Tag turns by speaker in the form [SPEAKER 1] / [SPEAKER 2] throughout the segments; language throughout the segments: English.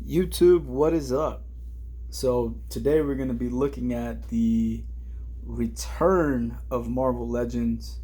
[SPEAKER 1] YouTube, what is up? So, today we're going to be looking at the return of Marvel Legends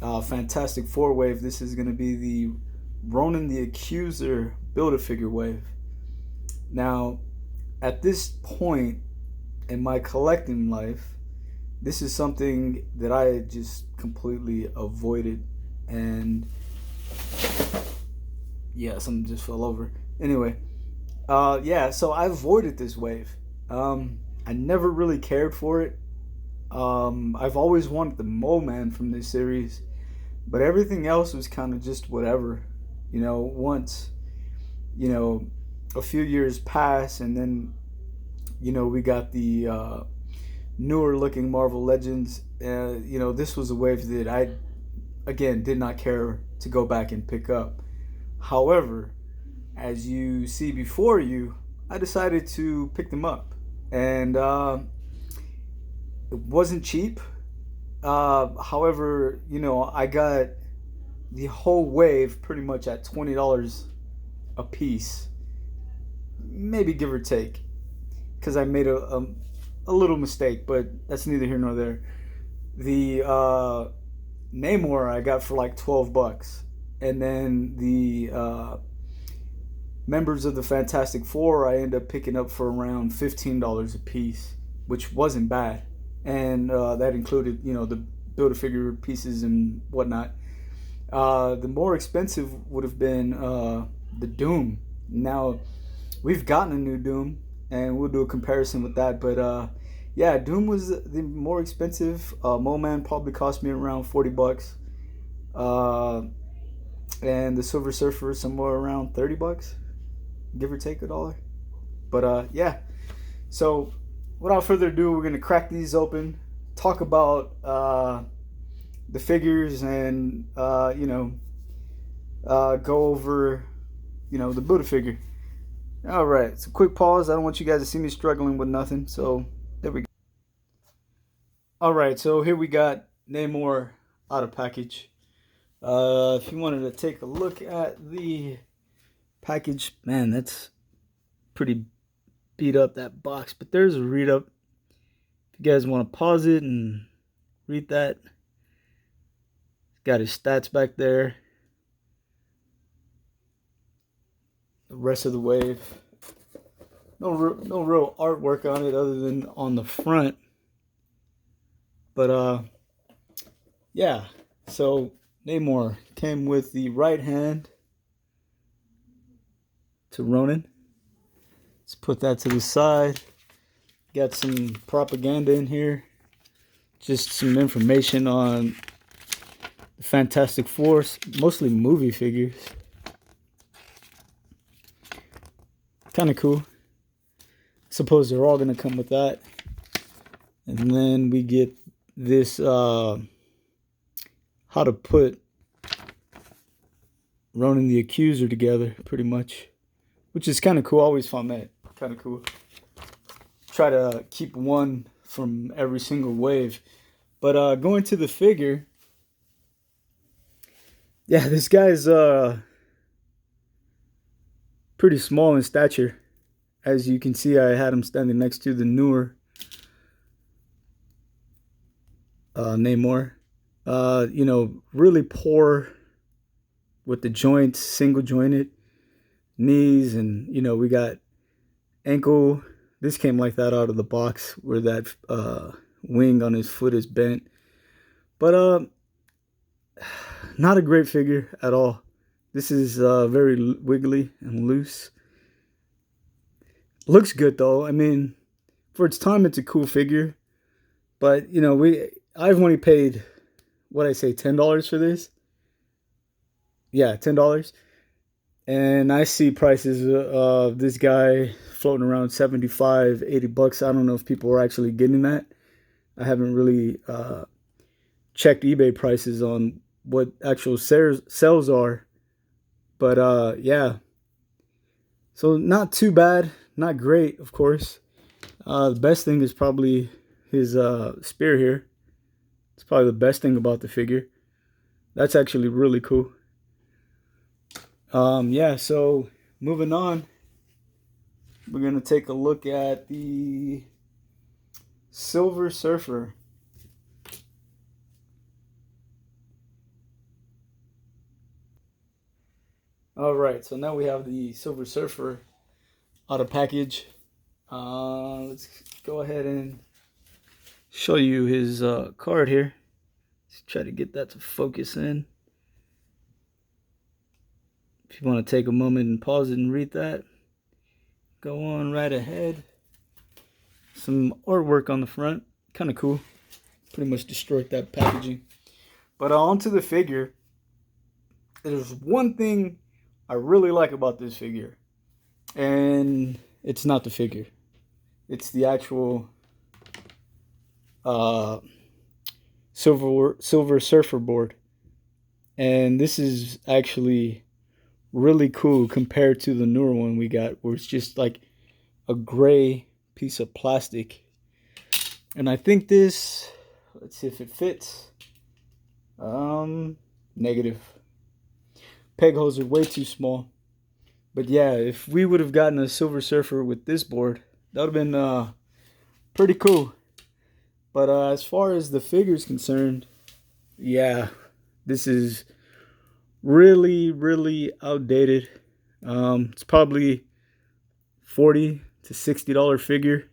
[SPEAKER 1] Fantastic Four wave. This is going to be the Ronan the Accuser Build-A-Figure wave. Now, at this point in my collecting life, this is something that I had just completely avoided. And yeah, something just fell over. Anyway, yeah, so I avoided this wave. I never really cared for it. I've always wanted the Mole Man from this series, but everything else was kind of just whatever. Once, you know, a few years pass, and then, we got the newer looking Marvel Legends. This was a wave that I, again, did not care to go back and pick up. However, as you see before you, I decided to pick them up. And it wasn't cheap. However, I got the whole wave pretty much at $20 a piece, maybe give or take, because I made a little mistake, but that's neither here nor there. The Namor I got for like $12, and then the members of the Fantastic Four I ended up picking up for around $15 a piece, which wasn't bad, and that included the Build-A-Figure pieces and whatnot. The more expensive would have been the Doom. Now we've gotten a new Doom, and we'll do a comparison with that. But yeah, Doom was the more expensive. Mole Man probably cost me around $40, and the Silver Surfer somewhere around $30, give or take $1. But yeah, so without further ado, we're gonna crack these open, talk about the figures, and go over the Build-A-Figure. All right, so quick pause. I don't want you guys to see me struggling with nothing. So there we go. All right, so here we got Namor out of package. If you wanted to take a look at the package, man, that's pretty beat up, that box. But there's a read up. If you guys want to pause it and read that. Got his stats back there. The rest of the wave. No real artwork on it other than on the front. But yeah. So Namor came with the right hand to Ronan. Let's put that to the side. Got some propaganda in here. Just some information on the Fantastic Four, mostly movie figures. Kind of cool. Suppose they're all going to come with that. And then we get this how to put Ronan the Accuser together, pretty much, which is kind of cool. I always found that kind of cool. Try to keep one from every single wave. But going to the figure, yeah, this guy's pretty small in stature. As you can see, I had him standing next to the newer Namor. Really poor with the joints, single jointed knees, and we got ankle. This came like that out of the box, where that wing on his foot is bent. But not a great figure at all. This is very wiggly and loose. Looks good though. I mean, for its time, it's a cool figure. But I've only paid, what I say, $10 for this. Yeah, $10. And I see prices of this guy floating around $75, $80. I don't know if people are actually getting that. I haven't really checked eBay prices on what actual sales are. But yeah. So not too bad. Not great, of course. The best thing is probably his spear here. It's probably the best thing about the figure. That's actually really cool. Yeah, so moving on. we're going to take a look at the Silver Surfer. Alright, so now we have the Silver Surfer out of package. Let's go ahead and show you his card here. Let's try to get that to focus in. If you want to take a moment and pause it and read that, go on right ahead. Some artwork on the front, kind of cool. Pretty much destroyed that packaging. But onto the figure. There's one thing I really like about this figure, and it's not the figure. It's the actual Silver Surfer board. And this is actually really cool compared to the newer one we got, where it's just like a gray piece of plastic. And I think this, let's see if it fits. Negative. Peg holes are way too small. But yeah, if we would have gotten a Silver Surfer with this board, that would have been pretty cool. But as far as the figure is concerned, yeah, this is really, really outdated. It's probably $40 to $60 figure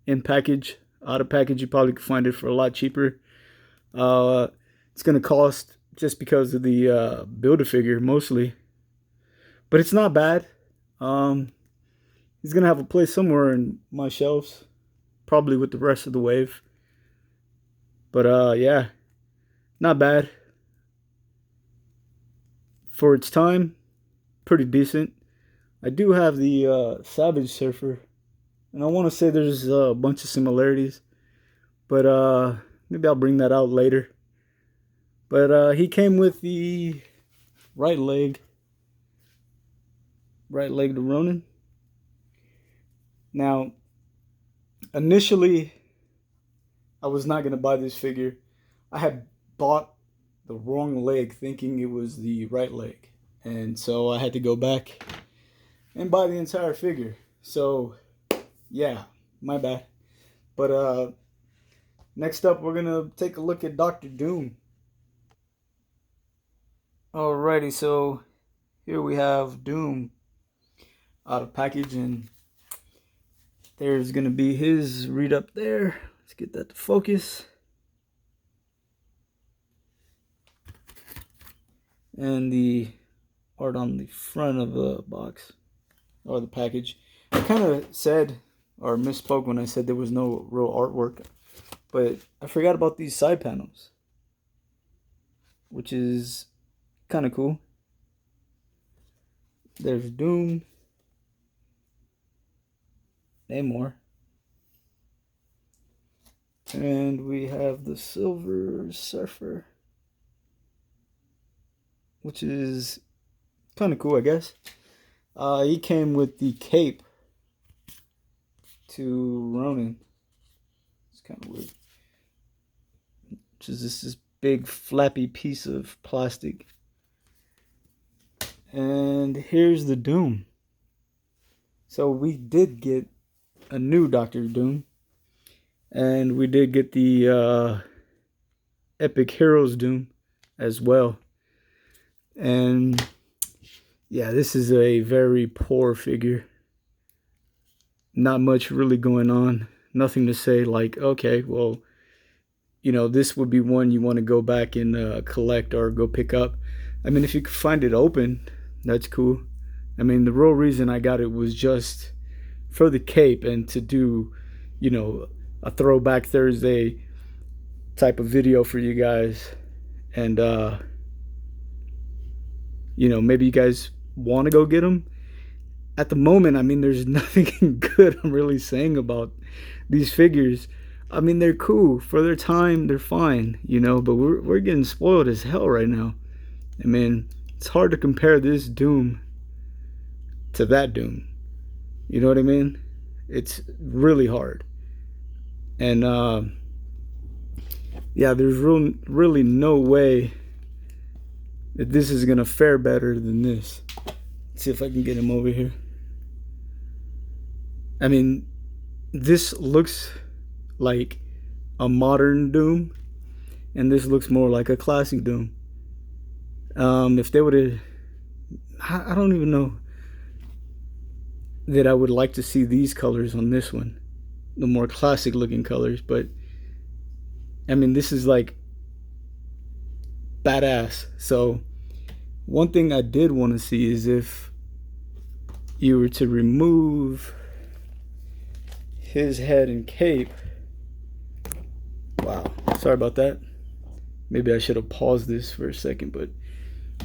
[SPEAKER 1] in package. Out of package, you probably could find it for a lot cheaper. It's going to cost just because of the Build-A-Figure mostly. But it's not bad. He's going to have a place somewhere in my shelves, probably with the rest of the wave. But yeah, not bad. For its time, pretty decent. I do have the Savage Surfer, and I want to say there's a bunch of similarities, but maybe I'll bring that out later. But he came with the right leg to Ronan. Now, initially, I was not going to buy this figure. I had bought the wrong leg thinking it was the right leg. And so I had to go back and buy the entire figure. So, yeah, my bad. But next up, we're going to take a look at Dr. Doom. Alrighty, so here we have Doom out of package, and there's going to be his read up there. Let's get that to focus. And the art on the front of the box, or the package. I kind of said, or misspoke when I said there was no real artwork, but I forgot about these side panels, which is kind of cool. There's Doom. Namor. And we have the Silver Surfer, which is kind of cool, I guess. He came with the cape to Ronan. It's kind of weird. Which is this big flappy piece of plastic. And here's the Doom. So we did get a new Dr. Doom. And we did get the Epic Heroes Doom as well. And yeah, this is a very poor figure. Not much really going on. Nothing to say like, okay, well, you know, this would be one you want to go back and collect or go pick up. I mean, if you could find it open, that's cool. I mean, the real reason I got it was just for the cape and to do, you know, a Throwback Thursday type of video for you guys. And, you know, maybe you guys want to go get them. At the moment, I mean, there's nothing good I'm really saying about these figures. I mean, they're cool. For their time, they're fine, you know, but we're getting spoiled as hell right now. I mean, it's hard to compare this Doom to that Doom. You know what I mean? It's really hard. And, yeah, there's really no way that this is going to fare better than this. Let's see if I can get him over here. I mean, this looks like a modern Doom, and this looks more like a classic Doom. If they would have, I don't even know that I would like to see these colors on this one, the more classic looking colors. But I mean, this is like badass. So one thing I did want to see is if you were to remove his head and cape. Wow, sorry about that. Maybe I should have paused this for a second, but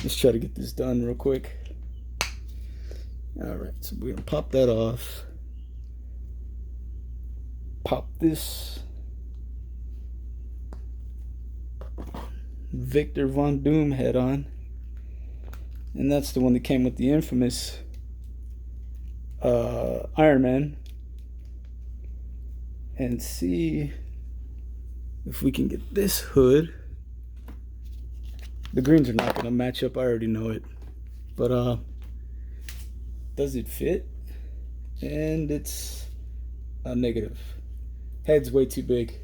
[SPEAKER 1] let's try to get this done real quick. All right, so we're gonna pop that off. Pop this Victor Von Doom head on, and that's the one that came with the infamous Iron Man. And see if we can get this hood. The greens are not gonna match up, I already know it. But does it fit? And it's a negative. Head's way too big,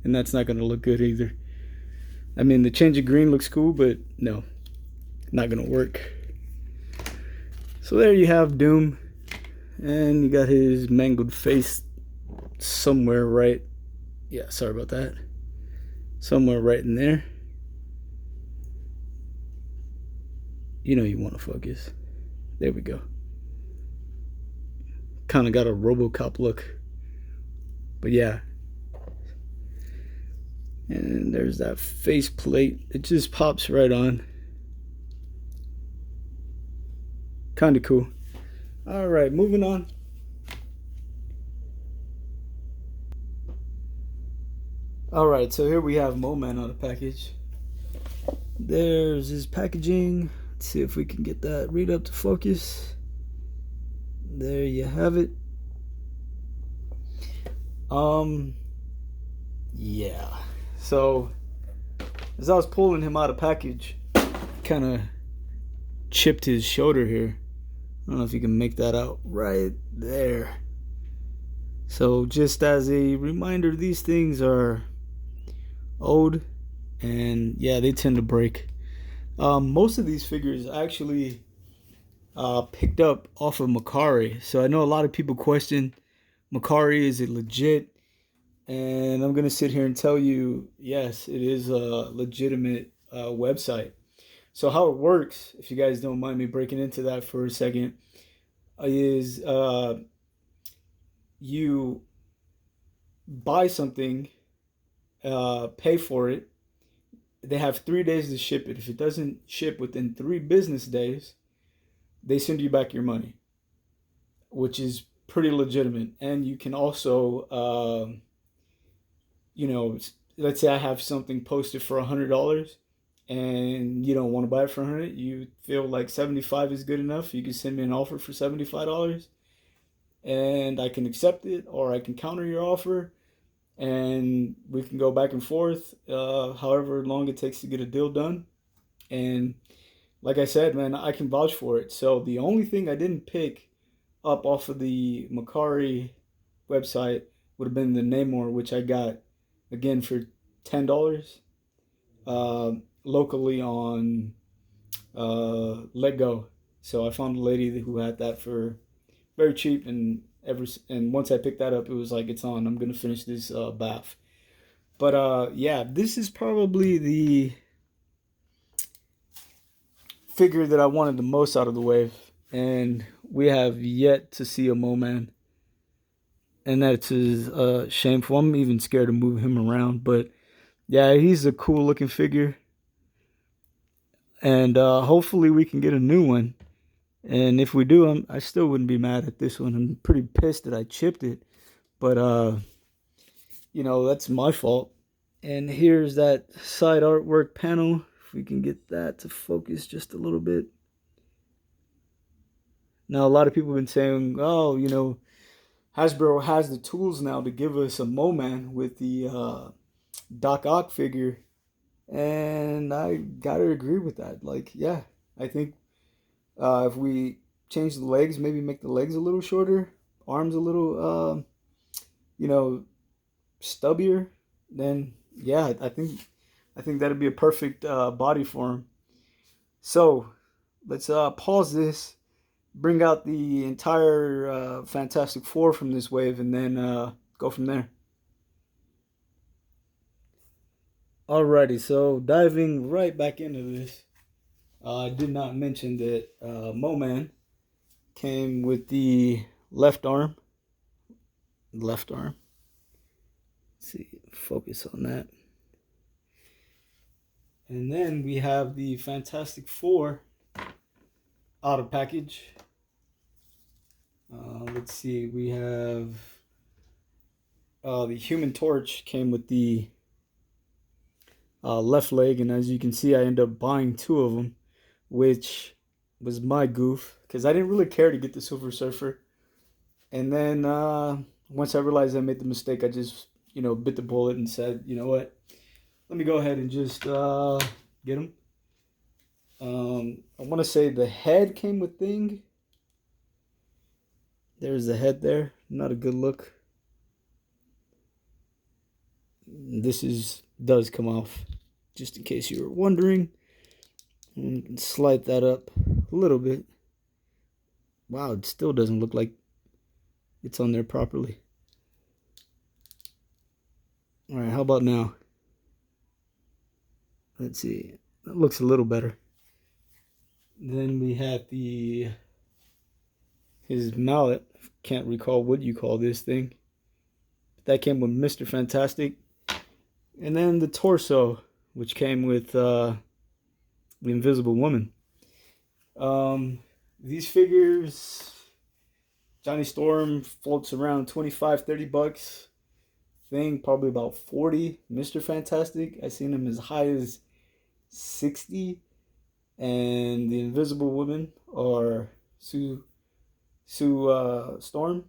[SPEAKER 1] and that's not gonna look good either. I mean, the change of green looks cool, but no, not gonna work. So there you have Doom, and you got his mangled face somewhere right. Yeah, sorry about that. Somewhere right in there. You know you want to focus. There we go. Kind of got a RoboCop look. But yeah. And there's that face plate. It just pops right on. Kind of cool. All right, moving on. All right, so here we have Moman on the package. There's his packaging. Let's see if we can get that read up to focus. There you have it. Yeah. So as I was pulling him out of package, kind of chipped his shoulder here. I don't know if you can make that out right there. So just as a reminder, these things are old, and yeah, they tend to break. Most of these figures actually picked up off of Mercari. So I know a lot of people question Mercari, is it legit? And I'm gonna sit here and tell you, yes, it is a legitimate website. So how it works, if you guys don't mind me breaking into that for a second, is you buy something, pay for it. They have 3 days to ship it. If it doesn't ship within 3 business days, they send you back your money, which is pretty legitimate. And you can also, let's say I have something posted for $100, and you don't want to buy it for 100. You feel like 75 is good enough. You can send me an offer for $75, and I can accept it, or I can counter your offer, and we can go back and forth, however long it takes to get a deal done. And like I said, man, I can vouch for it. So the only thing I didn't pick up off of the Mercari website would have been the Namor, which I got again for $10 locally on Let Go. So I found a lady who had that for very cheap, and once I picked that up, it was like, it's on. I'm gonna finish this bath. But yeah, this is probably the figure that I wanted the most out of the wave, and we have yet to see a Moman, and that's shameful. I'm even scared to move him around, but yeah, he's a cool looking figure, and hopefully we can get a new one. And if we do, I still wouldn't be mad at this one. I'm pretty pissed that I chipped it, but that's my fault. And here's that side artwork panel. If we can get that to focus just a little bit. Now, a lot of people have been saying, oh, Hasbro has the tools now to give us a Moman with the Doc Ock figure. And I gotta agree with that. Like, yeah, I think if we change the legs, maybe make the legs a little shorter, arms a little, you know, stubbier, then yeah, I think that'd be a perfect body for him. So let's pause this, bring out the entire Fantastic Four from this wave, and then go from there. Alrighty, so diving right back into this, I did not mention that Mo-Man came with the left arm. Left arm. Let's see, focus on that. And then we have the Fantastic Four out of package. Let's see, we have the Human Torch came with the left leg, and as you can see, I ended up buying two of them, which was my goof because I didn't really care to get the Silver Surfer. And then once I realized I made the mistake, I just bit the bullet and said, you know what, let me go ahead and just get them. I want to say the head came with Thing. There's the head there. Not a good look. This does come off, just in case you were wondering. And you can slide that up a little bit. Wow, it still doesn't look like it's on there properly. All right, how about now? Let's see. That looks a little better. Then we have his mallet. Can't recall what you call this thing. That came with Mr. Fantastic. And then the torso, which came with the Invisible Woman. These figures, Johnny Storm floats around $25-$30. Thing probably about 40. Mr. Fantastic, I seen him as high as 60. And the Invisible Woman, or Sue Storm,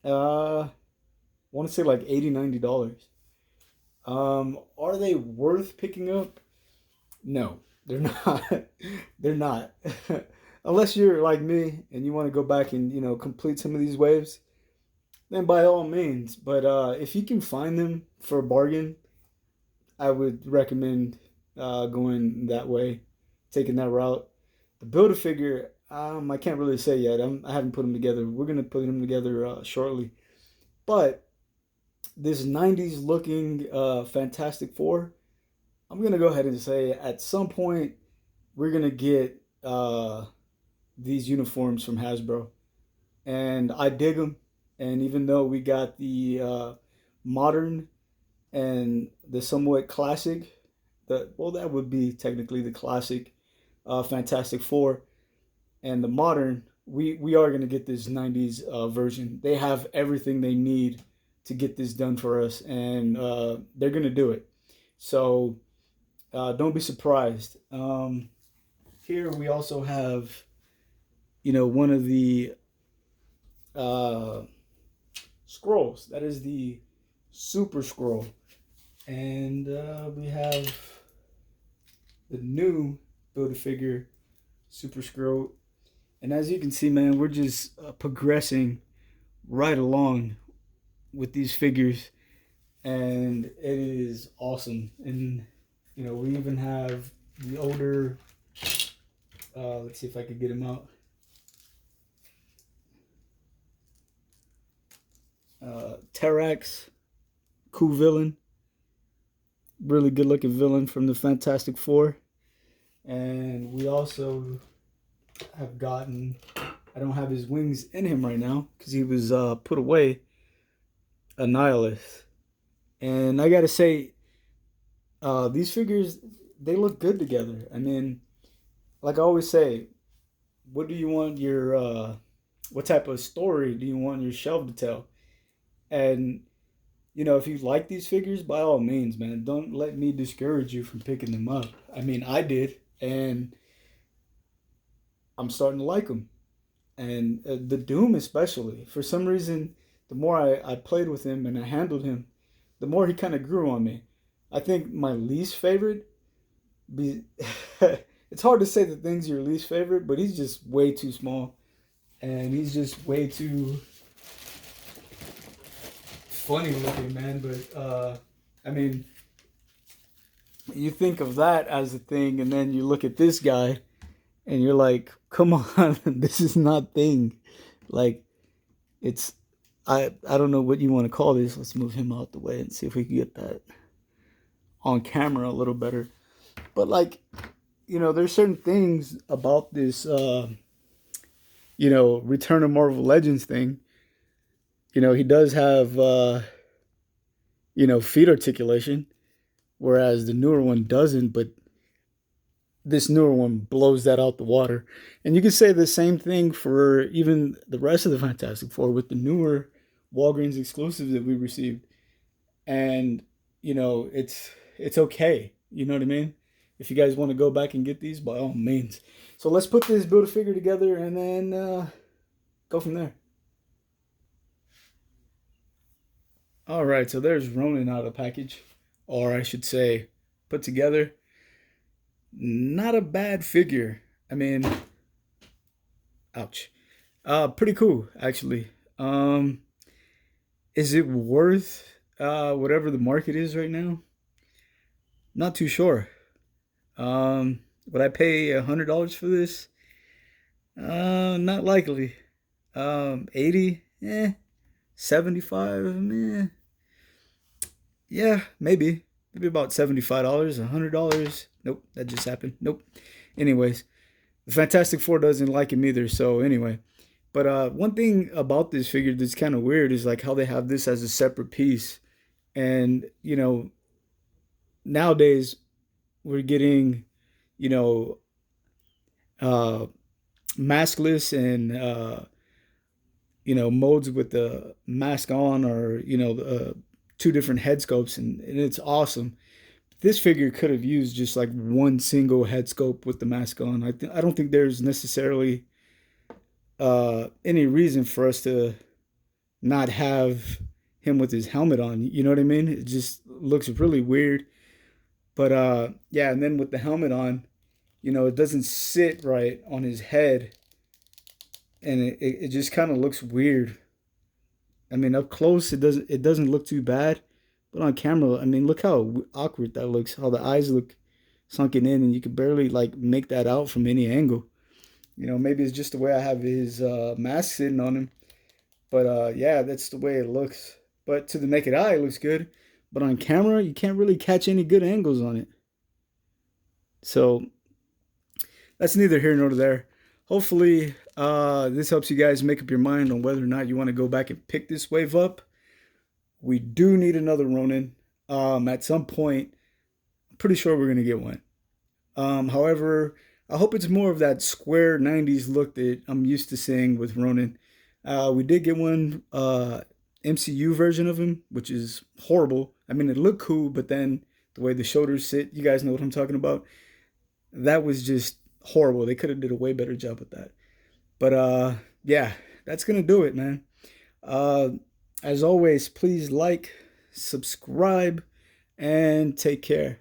[SPEAKER 1] I want to say like $80-$90. Are they worth picking up? No, they're not. They're not. Unless you're like me and you want to go back and complete some of these waves, then by all means. But if you can find them for a bargain, I would recommend going that way, taking that route. The Build-A-Figure, I can't really say yet. I haven't put them together. We're gonna put them together shortly. But this 90s looking Fantastic Four, I'm gonna go ahead and say at some point we're gonna get these uniforms from Hasbro, and I dig them. And even though we got the modern and the somewhat classic, that would be technically the classic Fantastic Four, and the modern, we are going to get this 90s version. They have everything they need to get this done for us, and they're going to do it. So don't be surprised. Here we also have, one of the scrolls. That is the Super Scroll. And we have the new Build-A-Figure Super Scroll. And as you can see, man, we're just progressing right along with these figures. And it is awesome. And, we even have the older, let's see if I could get him out. Terax, cool villain. Really good looking villain from the Fantastic Four. And we also have gotten, I don't have his wings in him right now because he was put away, a Nihilist. And I gotta say, these figures, they look good together. I mean, like I always say, what do you want your, what type of story do you want your shelf to tell? And, if you like these figures, by all means, man, don't let me discourage you from picking them up. I mean, I did, and I'm starting to like them. And the Doom especially, for some reason, the more I played with him and I handled him, the more he kind of grew on me. I think my least favorite, it's hard to say the thing's your least favorite, but he's just way too small. And he's just way too funny looking, man. But I mean, you think of that as a thing, and then you look at this guy, and you're like, come on, this is not thing. Like, it's I don't know what you want to call this. Let's move him out the way and see if we can get that on camera a little better. But like, there's certain things about this Return of Marvel Legends thing. He does have feet articulation, whereas the newer one doesn't, but this newer one blows that out the water. And you can say the same thing for even the rest of the Fantastic Four with the newer Walgreens exclusives that we received. And it's okay. You know what I mean? If you guys want to go back and get these, by all means. So let's put this Build-A-Figure together and then go from there. All right, so there's Ronan out of the package, or I should say, put together. Not a bad figure. I mean, ouch. Pretty cool, actually. Is it worth whatever the market is right now? Not too sure. Would I pay $100 for this? Not likely. 80, 75, yeah, maybe about $75, $100. Nope, that just happened. Nope. Anyways, the Fantastic Four doesn't like him either. So anyway, but one thing about this figure that's kind of weird is like how they have this as a separate piece, and nowadays we're getting uh maskless and modes with the mask on, or two different head sculpts, and it's awesome. This figure could have used just like one single head sculpt with the mask on. I don't think there's necessarily any reason for us to not have him with his helmet on. You know what I mean? It just looks really weird. But yeah, and then with the helmet on, it doesn't sit right on his head, and it just kind of looks weird. I mean, up close it doesn't look too bad, but on camera, I mean, look how awkward that looks. How the eyes look sunken in, and you can barely like make that out from any angle. Maybe it's just the way I have his mask sitting on him, but yeah, that's the way it looks. But to the naked eye, it looks good, but on camera, you can't really catch any good angles on it. So that's neither here nor there. Hopefully, this helps you guys make up your mind on whether or not you want to go back and pick this wave up. We do need another Ronin. At some point, I'm pretty sure we're going to get one. However, I hope it's more of that square 90s look that I'm used to seeing with Ronin. We did get one MCU version of him, which is horrible. I mean, it looked cool, but then the way the shoulders sit, you guys know what I'm talking about. That was just horrible. They could have did a way better job with that. But yeah, that's gonna do it, man. As always, please like, subscribe, and take care.